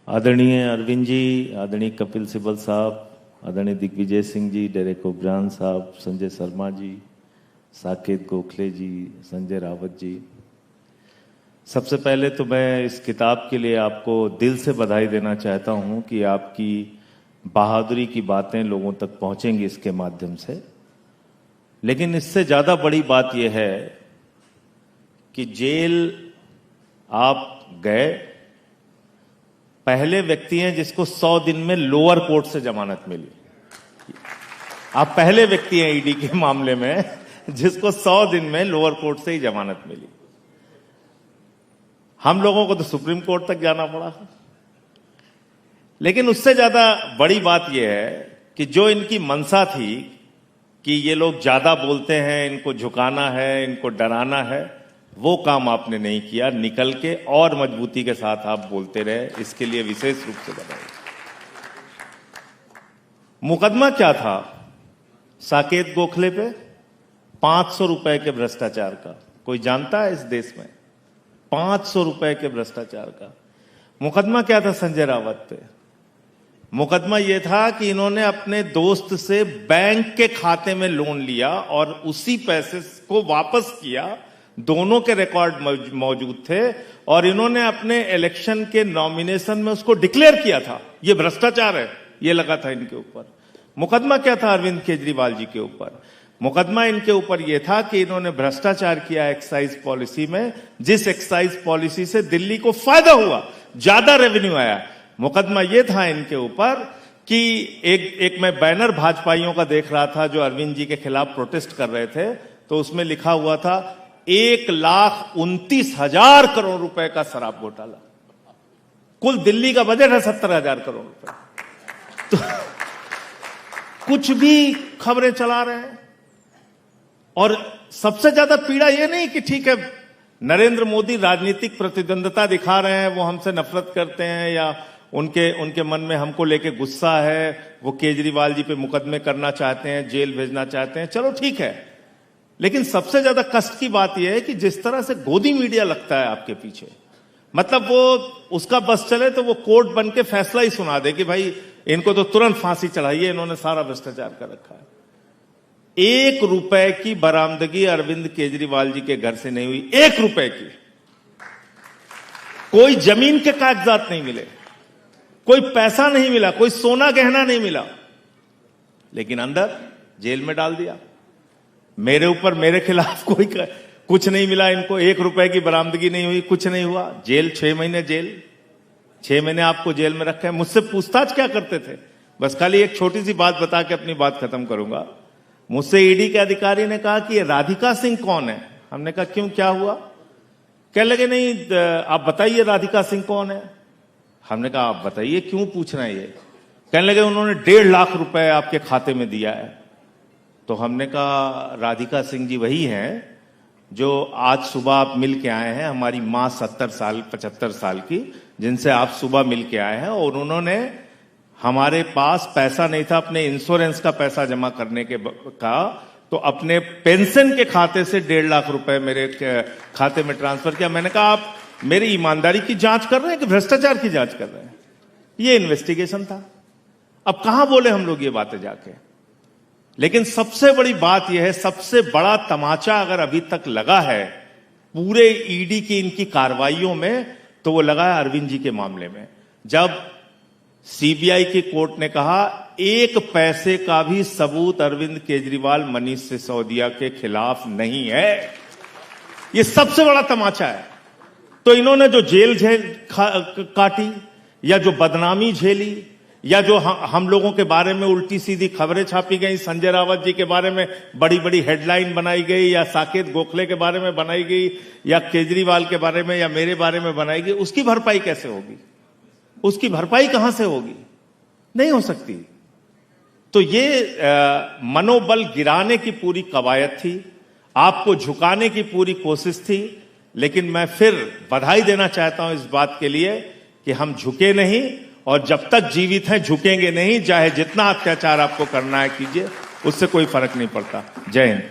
आदरणीय अरविंद जी, आदरणीय कपिल सिब्बल साहब, आदरणीय दिग्विजय सिंह जी, डेरेक ओब्रायन साहब, संजय शर्मा जी, साकेत गोखले जी, संजय रावत जी, सबसे पहले तो मैं इस किताब के लिए आपको दिल से बधाई देना चाहता हूं कि आपकी बहादुरी की बातें लोगों तक पहुंचेंगी इसके माध्यम से। लेकिन इससे ज्यादा बड़ी बात यह है कि जेल आप गए, पहले व्यक्ति हैं जिसको 100 दिन में लोअर कोर्ट से जमानत मिली। आप पहले व्यक्ति हैं ईडी के मामले में जिसको 100 दिन में लोअर कोर्ट से ही जमानत मिली। हम लोगों को तो सुप्रीम कोर्ट तक जाना पड़ा। लेकिन उससे ज्यादा बड़ी बात यह है कि जो इनकी मंशा थी कि ये लोग ज्यादा बोलते हैं, इनको झुकाना है, इनको डराना है, वो काम आपने नहीं किया। निकल के और मजबूती के साथ आप बोलते रहे, इसके लिए विशेष रूप से बधाई। मुकदमा क्या था? साकेत गोखले पे 500 रुपए के भ्रष्टाचार का। कोई जानता है इस देश में? 500 रुपए के भ्रष्टाचार का मुकदमा क्या था संजय रावत पे? मुकदमा यह था कि इन्होंने अपने दोस्त से बैंक के खाते में लोन लिया और उसी पैसे को वापस किया। दोनों के रिकॉर्ड मौजूद थे और इन्होंने अपने इलेक्शन के नॉमिनेशन में उसको डिक्लेयर किया था। यह भ्रष्टाचार है, यह लगा था इनके ऊपर। मुकदमा क्या था अरविंद केजरीवाल जी के ऊपर? मुकदमा इनके ऊपर यह था कि इन्होंने भ्रष्टाचार किया एक्साइज पॉलिसी में, जिस एक्साइज पॉलिसी से दिल्ली को फायदा हुआ, ज्यादा रेवेन्यू आया। मुकदमा यह था इनके ऊपर कि एक मैं बैनर भाजपाइयों का देख रहा था जो अरविंद जी के खिलाफ प्रोटेस्ट कर रहे थे, तो उसमें लिखा हुआ था 1,29,000 करोड़ रुपए का शराब घोटाला। कुल दिल्ली का बजट है 70,000 करोड़ रुपए। तो कुछ भी खबरें चला रहे हैं। और सबसे ज्यादा पीड़ा यह नहीं कि ठीक है नरेंद्र मोदी राजनीतिक प्रतिद्वंदता दिखा रहे हैं, वो हमसे नफरत करते हैं या उनके मन में हमको लेके गुस्सा है, वो केजरीवाल जी पे मुकदमे करना चाहते हैं, जेल भेजना चाहते हैं, चलो ठीक है। लेकिन सबसे ज्यादा कष्ट की बात यह है कि जिस तरह से गोदी मीडिया लगता है आपके पीछे, मतलब वो उसका बस चले तो वो कोर्ट बन के फैसला ही सुना दे कि भाई इनको तो तुरंत फांसी चढ़ाइए, इन्होंने सारा भ्रष्टाचार कर रखा है। 1 रुपए की बरामदगी अरविंद केजरीवाल जी के घर से नहीं हुई। 1 रुपए की। कोई जमीन के कागजात नहीं मिले, कोई पैसा नहीं मिला, कोई सोना गहना नहीं मिला, लेकिन अंदर जेल में डाल दिया। मेरे ऊपर, मेरे खिलाफ कोई कुछ नहीं मिला इनको। 1 रुपए की बरामदगी नहीं हुई, कुछ नहीं हुआ। जेल 6 महीने जेल, 6 महीने आपको जेल में रखा है। मुझसे पूछताछ क्या करते थे? बस खाली एक छोटी सी बात बता के अपनी बात खत्म करूंगा। मुझसे ईडी के अधिकारी ने कहा कि ये राधिका सिंह कौन है? हमने कहा क्यों, क्या हुआ? कहने लगे नहीं आप बताइए राधिका सिंह कौन है। हमने कहा आप बताइए, क्यों पूछ रहे हैं ये? कहने लगे उन्होंने 1.5 लाख रुपए आपके खाते में दिया है। तो हमने कहा राधिका सिंह जी वही हैं जो आज सुबह आप मिल के आए हैं, हमारी मां 75 साल की, जिनसे आप सुबह मिल के आए हैं। और उन्होंने, हमारे पास पैसा नहीं था अपने इंश्योरेंस का पैसा जमा करने का, तो अपने पेंशन के खाते से 1.5 लाख रुपए मेरे खाते में ट्रांसफर किया। मैंने कहा आप मेरी ईमानदारी की जांच कर रहे हैं कि भ्रष्टाचार की जांच कर रहे हैं? ये इन्वेस्टिगेशन था। अब कहां बोले हम लोग ये बातें जाके? लेकिन सबसे बड़ी बात यह है, सबसे बड़ा तमाचा अगर अभी तक लगा है पूरे ईडी की इनकी कार्रवाइयों में, तो वो लगा है अरविंद जी के मामले में। जब सीबीआई की कोर्ट ने कहा 1 पैसे का भी सबूत अरविंद केजरीवाल, मनीष सिसोदिया के खिलाफ नहीं है, ये सबसे बड़ा तमाचा है। तो इन्होंने जो जेल काटी, या जो बदनामी झेली, या जो हम लोगों के बारे में उल्टी सीधी खबरें छापी गई, संजय रावत जी के बारे में बड़ी बड़ी हेडलाइन बनाई गई, या साकेत गोखले के बारे में बनाई गई, या केजरीवाल के बारे में या मेरे बारे में बनाई गई, उसकी भरपाई कैसे होगी? उसकी भरपाई कहां से होगी? नहीं हो सकती। तो ये मनोबल गिराने की पूरी कवायद थी, आपको झुकाने की पूरी कोशिश थी। लेकिन मैं फिर बधाई देना चाहता हूं इस बात के लिए कि हम झुके नहीं, और जब तक जीवित हैं झुकेंगे नहीं। चाहे जितना अत्याचार आपको करना है कीजिए, उससे कोई फर्क नहीं पड़ता। जय हिंद।